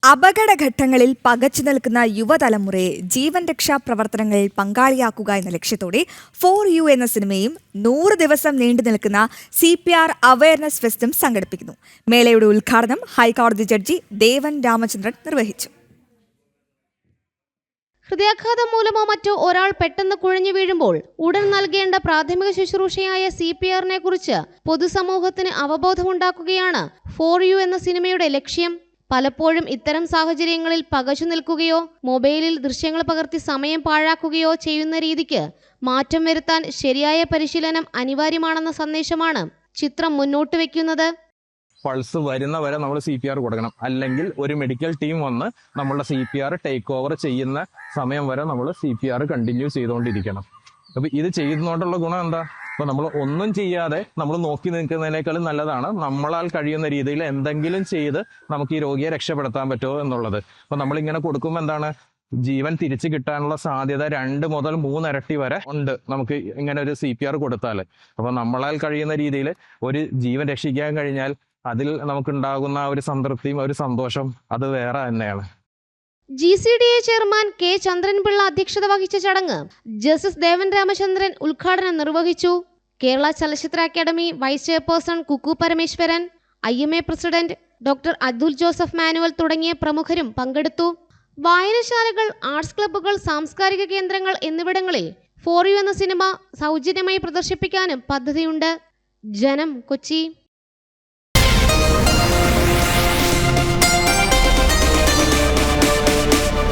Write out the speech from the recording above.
അപകടഘട്ടങ്ങളിൽ പകച്ചു നിൽക്കുന്ന യുവതലമുറയെ ജീവൻ രക്ഷാ പ്രവർത്തനങ്ങളിൽ പങ്കാളിയാക്കുക എന്ന ലക്ഷ്യത്തോടെ ഫോർ യു എന്ന സിനിമയും 100 ദിവസം നീണ്ടു നിൽക്കുന്ന CPR അവയർനെസ് ഫെസ്റ്റും സംഘടിപ്പിക്കുന്നു. മേളയുടെ ഉദ്ഘാടനം ഹൈക്കോടതി ജഡ്ജി ദേവൻ രാമചന്ദ്രൻ നിർവഹിച്ചു. ഹൃദയാഘാതം മൂലമോ മറ്റോ ഒരാൾ പെട്ടെന്ന് കുഴഞ്ഞു വീഴുമ്പോൾ ഉടൻ നൽകേണ്ട പ്രാഥമിക ശുശ്രൂഷയായ CPRനെ കുറിച്ച് പൊതുസമൂഹത്തിന് അവബോധമുണ്ടാക്കുകയാണ് ഫോർ യു എന്ന സിനിമയുടെ ലക്ഷ്യം. പലപ്പോഴും ഇത്തരം സാഹചര്യങ്ങളിൽ പകച്ചു നിൽക്കുകയോ മൊബൈലിൽ ദൃശ്യങ്ങൾ പകർത്തി സമയം പാഴാക്കുകയോ ചെയ്യുന്ന രീതിക്ക് മാറ്റം വരുത്താൻ ശരിയായ പരിശീലനം അനിവാര്യമാണെന്ന സന്ദേശമാണ് ചിത്രം മുന്നോട്ട് വെക്കുന്നത്. പൾസ് വരുന്ന വരെ നമ്മൾ CPR കൊടുക്കണം. അല്ലെങ്കിൽ ഒരു മെഡിക്കൽ ടീം വന്ന് നമ്മളുടെ CPR ടേക്ക് ഓവർ ചെയ്യുന്ന സമയം വരെ നമ്മൾ CPR കണ്ടിന്യൂ ചെയ്തുകൊണ്ടിരിക്കണം. അപ്പൊ ഇത് ചെയ്യുന്നതുകൊണ്ടുള്ള ഗുണം എന്താ? അപ്പൊ നമ്മൾ ഒന്നും ചെയ്യാതെ നമ്മൾ നോക്കി നിൽക്കുന്നതിനേക്കാളും നല്ലതാണ് നമ്മളാൽ കഴിയുന്ന രീതിയിൽ എന്തെങ്കിലും ചെയ്ത് നമുക്ക് ഈ രോഗിയെ രക്ഷപ്പെടുത്താൻ പറ്റുമോ എന്നുള്ളത്. അപ്പൊ നമ്മളിങ്ങനെ കൊടുക്കുമ്പോൾ എന്താണ്, ജീവൻ തിരിച്ചു കിട്ടാനുള്ള സാധ്യത 2 മുതൽ 3 ഇരട്ടി വരെ ഉണ്ട് നമുക്ക് ഇങ്ങനെ ഒരു CPR കൊടുത്താൽ. അപ്പൊ നമ്മളാൽ കഴിയുന്ന രീതിയിൽ ഒരു ജീവൻ രക്ഷിക്കാൻ കഴിഞ്ഞാൽ അതിൽ നമുക്കുണ്ടാകുന്ന ഒരു സംതൃപ്തിയും ഒരു സന്തോഷം അത് വേറെ തന്നെയാണ്. GCDA chairman K. ചന്ദ്രൻപിള്ള അധ്യക്ഷത വഹിച്ച ചടങ്ങ് ജസ്റ്റിസ് ദേവൻ രാമചന്ദ്രൻ ഉദ്ഘാടനം നിർവഹിച്ചു. Kerala Chalachitra academy vice chairperson Kukku Parameswaran, IMA president doctor Athul Joseph Manuel തുടങ്ങിയ പ്രമുഖരും പങ്കെടുത്തു. വായനശാലകൾ, ആർട്സ് ക്ലബ്ബുകൾ, സാംസ്കാരിക കേന്ദ്രങ്ങൾ എന്നിവിടങ്ങളിൽ ഫോർ യു എന്ന സിനിമ സൗജന്യമായി പ്രദർശിപ്പിക്കാനും പദ്ധതിയുണ്ട്. ജനം, കൊച്ചി.